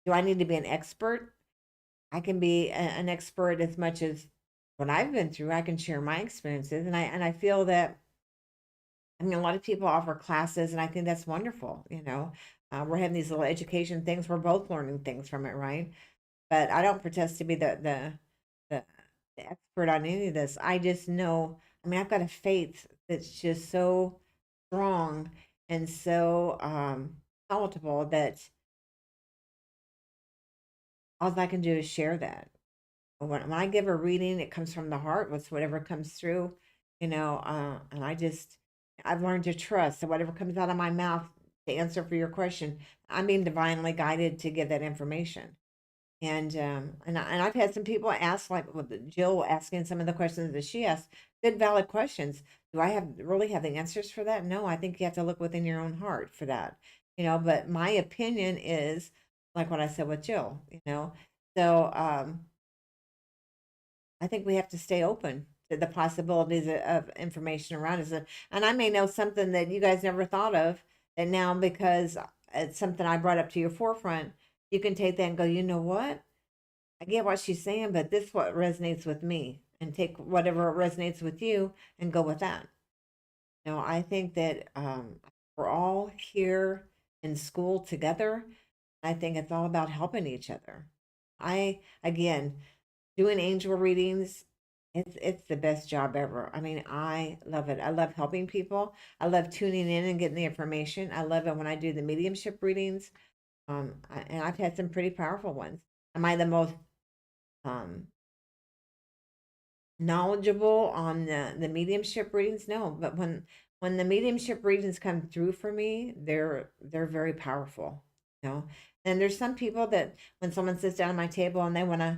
do I need to be an expert? I can be an expert as much as what I've been through. I can share my experiences, and I feel that. I mean, a lot of people offer classes, and I think that's wonderful. We're having these little education things. We're both learning things from it, right? But I don't pretend to be the expert on any of this. I just know, I mean, I've got a faith that's just so strong and so palatable that all I can do is share that. When I give a reading, it comes from the heart. Whatever comes through, and I've learned to trust that whatever comes out of my mouth to answer for your question, I'm being divinely guided to give that information. And I've had some people ask, like with Jill asking some of the questions that she asked, good, valid questions. Do I really have the answers for that? No, I think you have to look within your own heart for that. But my opinion is like what I said with Jill. So I think we have to stay open to the possibilities of information around us. And I may know something that you guys never thought of, that now, because it's something I brought up to your forefront, you can take that and go, you know what? I get what she's saying, but this what resonates with me, and take whatever resonates with you and go with that. I think that we're all here in school together. I think it's all about helping each other. Again, doing angel readings, it's the best job ever. I mean, I love it. I love helping people. I love tuning in and getting the information. I love it when I do the mediumship readings. And I've had some pretty powerful ones. Am I the most um, knowledgeable on the mediumship readings? No, but when the mediumship readings come through for me, they're very powerful. And there's some people that when someone sits down at my table and they want to,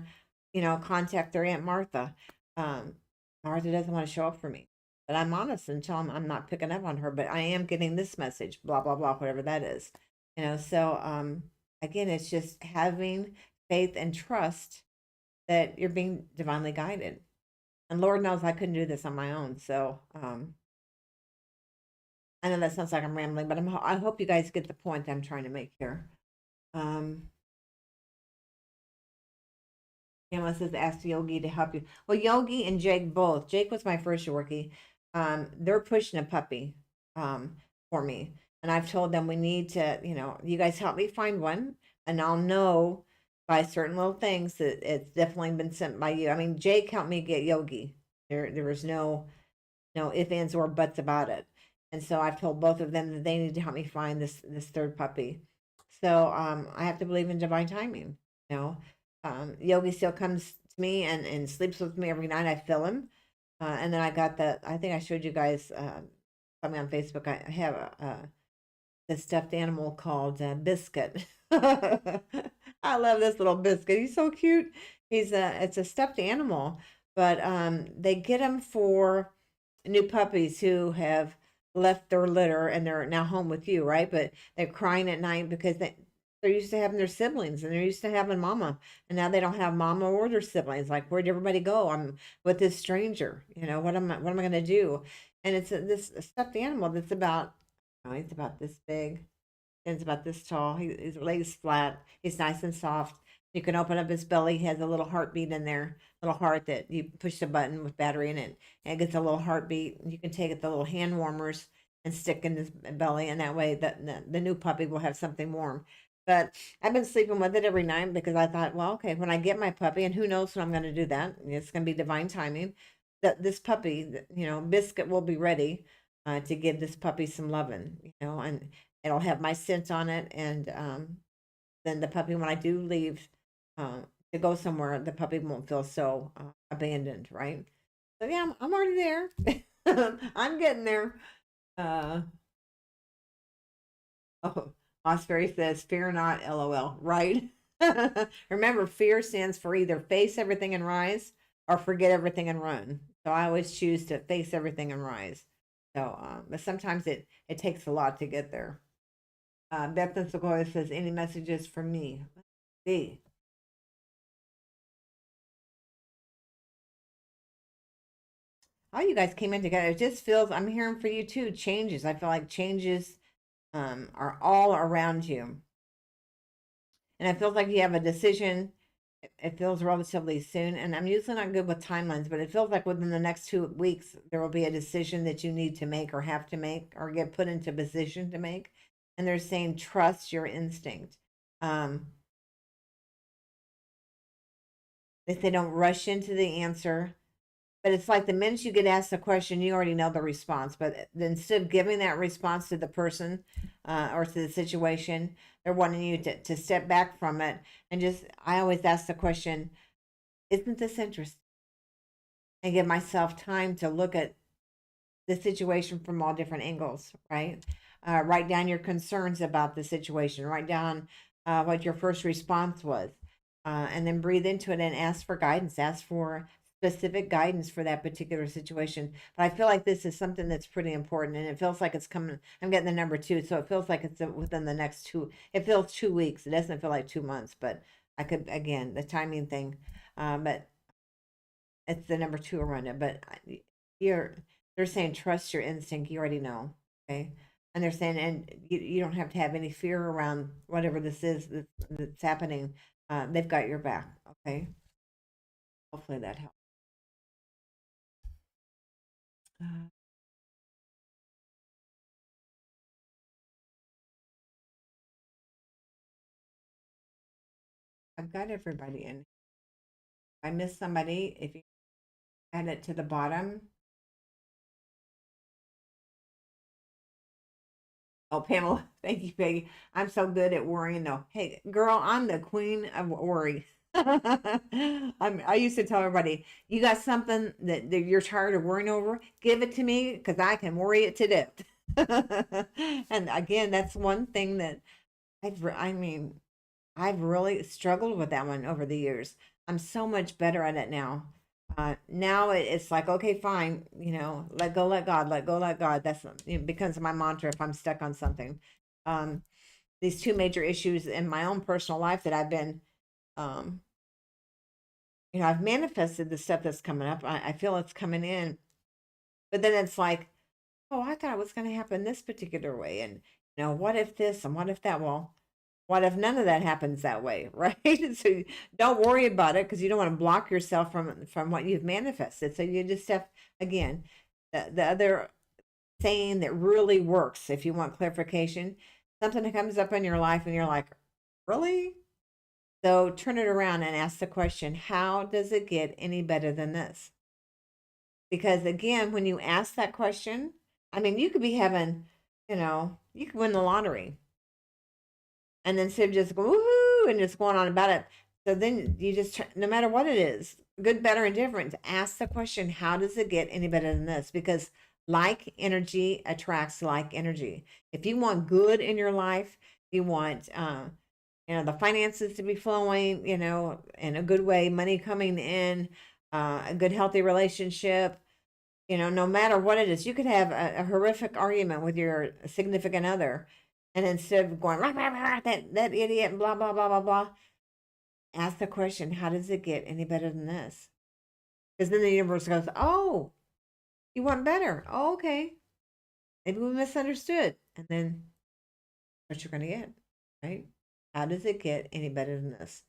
contact their Aunt Martha, Martha doesn't want to show up for me. But I'm honest and tell them I'm not picking up on her, but I am getting this message, blah, blah, blah, whatever that is. So again, it's just having faith and trust that you're being divinely guided. And Lord knows I couldn't do this on my own. So I know that sounds like I'm rambling, but I hope you guys get the point that I'm trying to make here. Pamela says, ask Yogi to help you. Well, Yogi and Jake both. Jake was my first Yorkie. They're pushing a puppy for me. And I've told them we need to, you guys help me find one. And I'll know by certain little things that it's definitely been sent by you. I mean, Jake helped me get Yogi. There was no ifs, ands, or buts about it. And so I've told both of them that they need to help me find this third puppy. So I have to believe in divine timing. Yogi still comes to me and sleeps with me every night. I fill him. And then I got I think I showed you guys something on Facebook. I have a stuffed animal called Biscuit. I love this little Biscuit. He's so cute. It's a stuffed animal, but they get him for new puppies who have left their litter and they're now home with you, right? But they're crying at night because they're used to having their siblings and they're used to having mama, and now they don't have mama or their siblings. Like, where'd everybody go? I'm with this stranger. What am I going to do? And it's this stuffed animal that's about, he's about this big, and it's about this tall. His legs flat. He's nice and soft. You can open up his belly. He has a little heartbeat in there, little heart that you push the button with battery in it, and it gets a little heartbeat. You can take it the little hand warmers and stick in his belly, and that way the new puppy will have something warm. But I've been sleeping with it every night because I thought, well, okay, when I get my puppy, and who knows when I'm going to do that, it's going to be divine timing. That this puppy, Biscuit will be ready to give this puppy some loving, and it'll have my scent on it, and then the puppy, when I do leave to go somewhere, the puppy won't feel so abandoned, right? So yeah, I'm already there. I'm getting there. Oh, Osprey says, "Fear not, LOL." Right? Remember, fear stands for either face everything and rise, or forget everything and run. So I always choose to face everything and rise. So, but sometimes it takes a lot to get there. Beth and Sequoia says, "Any messages for me?" Let's see. Oh, you guys came in together. It just feels, I'm hearing for you too, changes. I feel like changes are all around you. And it feels like you have a decision. It feels relatively soon. And I'm usually not good with timelines, but it feels like within the next 2 weeks, there will be a decision that you need to make or have to make or get put into position to make. And they're saying, trust your instinct. They say, don't rush into the answer. But it's like the minute you get asked a question, you already know the response. But instead of giving that response to the person or to the situation, they're wanting you to step back from it and just, I always ask the question, isn't this interesting? And give myself time to look at the situation from all different angles, right? Write down your concerns about the situation, write down what your first response was, and then breathe into it and ask for guidance, ask for specific guidance for that particular situation. But I feel like this is something that's pretty important, and it feels like it's coming. I'm getting the number 2, so it feels like it's within the next it feels 2 weeks. It doesn't feel like 2 months, but I could, again, the timing thing, but it's the number 2 around it. But they're saying trust your instinct. You already know, okay? And they're saying, and you don't have to have any fear around whatever this is that's happening. They've got your back, okay? Hopefully that helps. I've got everybody in. If I miss somebody, if you add it to the bottom. Oh, Pamela, thank you, Peggy. I'm so good at worrying though. Hey, girl, I'm the queen of worry. I used to tell everybody, you got something that you're tired of worrying over, give it to me because I can worry it to death. And again, that's one thing that I've really struggled with that one over the years. I'm so much better at it now. Now it's like, okay, fine, let go, let God, let go, let God. That's it becomes my mantra if I'm stuck on something. Um, these two major issues in my own personal life that I've been, um, I've manifested the stuff that's coming up. I feel it's coming in, but then it's like, oh, I thought it was going to happen this particular way. And, what if this and what if that? Well, what if none of that happens that way, right? So don't worry about it because you don't want to block yourself from what you've manifested. So you just have, again, the other saying that really works if you want clarification, something that comes up in your life and you're like, really? So turn it around and ask the question, how does it get any better than this? Because again, when you ask that question, I mean, you could be having, you could win the lottery. And then instead of just going, woohoo, and just going on about it. So then you just, no matter what it is, good, better, and different, ask the question, how does it get any better than this? Because like energy attracts like energy. If you want good in your life, you want, the finances to be flowing, in a good way, money coming in, a good, healthy relationship, no matter what it is, you could have a horrific argument with your significant other. And instead of going, rah, rah, rah, that idiot, and blah, blah, blah, blah, blah, ask the question, how does it get any better than this? Because then the universe goes, oh, you want better. Oh, okay. Maybe we misunderstood. And then what you're going to get, right? How does it get any better than this?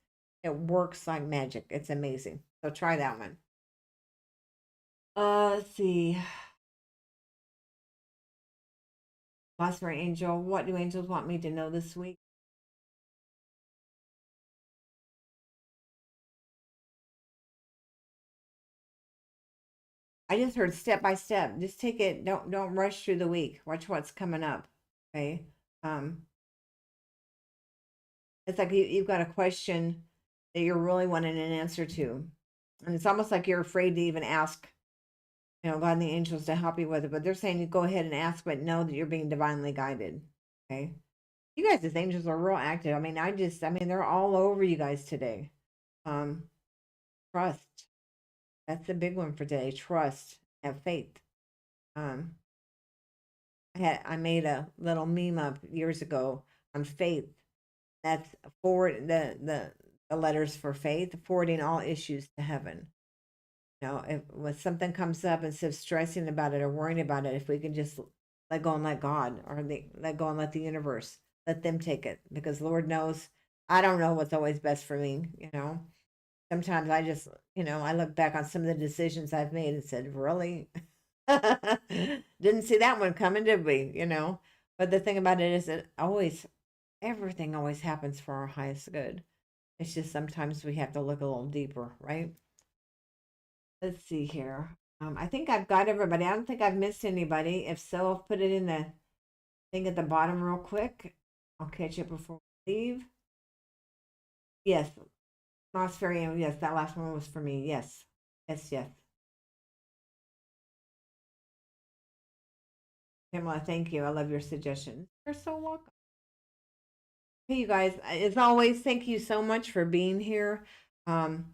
It works like magic. It's amazing. So try that one. Let's see. Last for Angel. What do angels want me to know this week? I just heard step by step. Just take it. Don't rush through the week. Watch what's coming up. Okay. Um, it's like you've got a question that you're really wanting an answer to. And it's almost like you're afraid to even ask, God and the angels to help you with it. But they're saying you go ahead and ask, but know that you're being divinely guided. Okay. You guys as angels are real active. I mean, they're all over you guys today. Um, trust. That's the big one for today. Trust. Have faith. Um, I made a little meme up years ago on faith. That's forward the letters for faith, forwarding all issues to heaven. If when something comes up, instead of stressing about it or worrying about it, if we can just let go and let God, or let go and let the universe, let them take it, because Lord knows I don't know what's always best for me. Sometimes I just, I look back on some of the decisions I've made and said, really? Didn't see that one coming, did we? But the thing about it is that everything always happens for our highest good. It's just sometimes we have to look a little deeper, right? Let's see here. I think I've got everybody. I don't think I've missed anybody. If so, I'll put it in the thing at the bottom real quick. I'll catch it before we leave. Yes, Lost Fairy. Yes, that last one was for me. Yes, yes, yes. Pamela, thank you. I love your suggestions. You're so welcome. Hey, you guys, as always, thank you so much for being here. Um,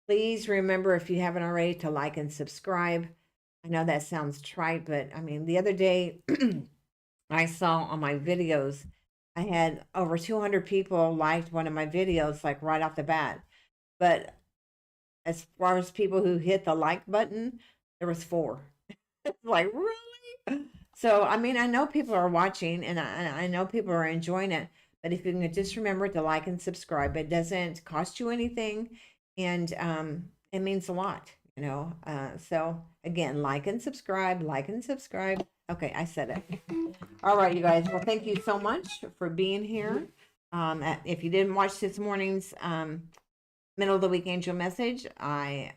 please remember, if you haven't already, to like and subscribe. I know that sounds trite, but I mean, the other day I saw on my videos, I had over 200 people liked one of my videos, like right off the bat. But as far as people who hit the like button, there was 4. It's like, really? So, I mean, I know people are watching, and I know people are enjoying it. But if you can just remember to like and subscribe, it doesn't cost you anything, and it means a lot, So again, like and subscribe, like and subscribe. Okay, I said it. All right, you guys. Well, thank you so much for being here. If you didn't watch this morning's middle of the week angel message, I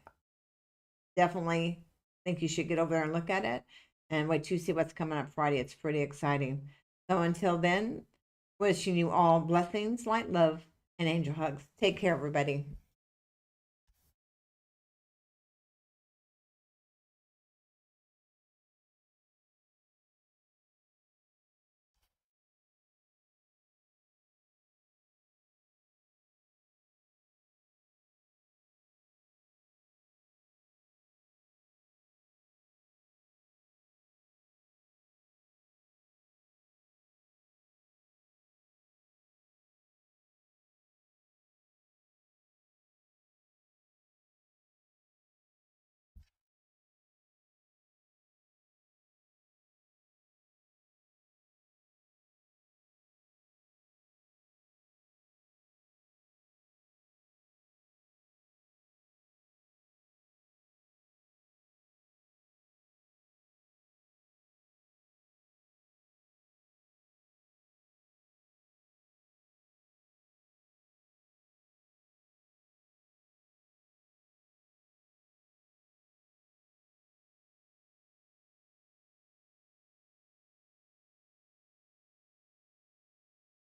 definitely think you should get over there and look at it and wait to see what's coming up Friday. It's pretty exciting. So until then, wishing you all blessings, light, love, and angel hugs. Take care, everybody.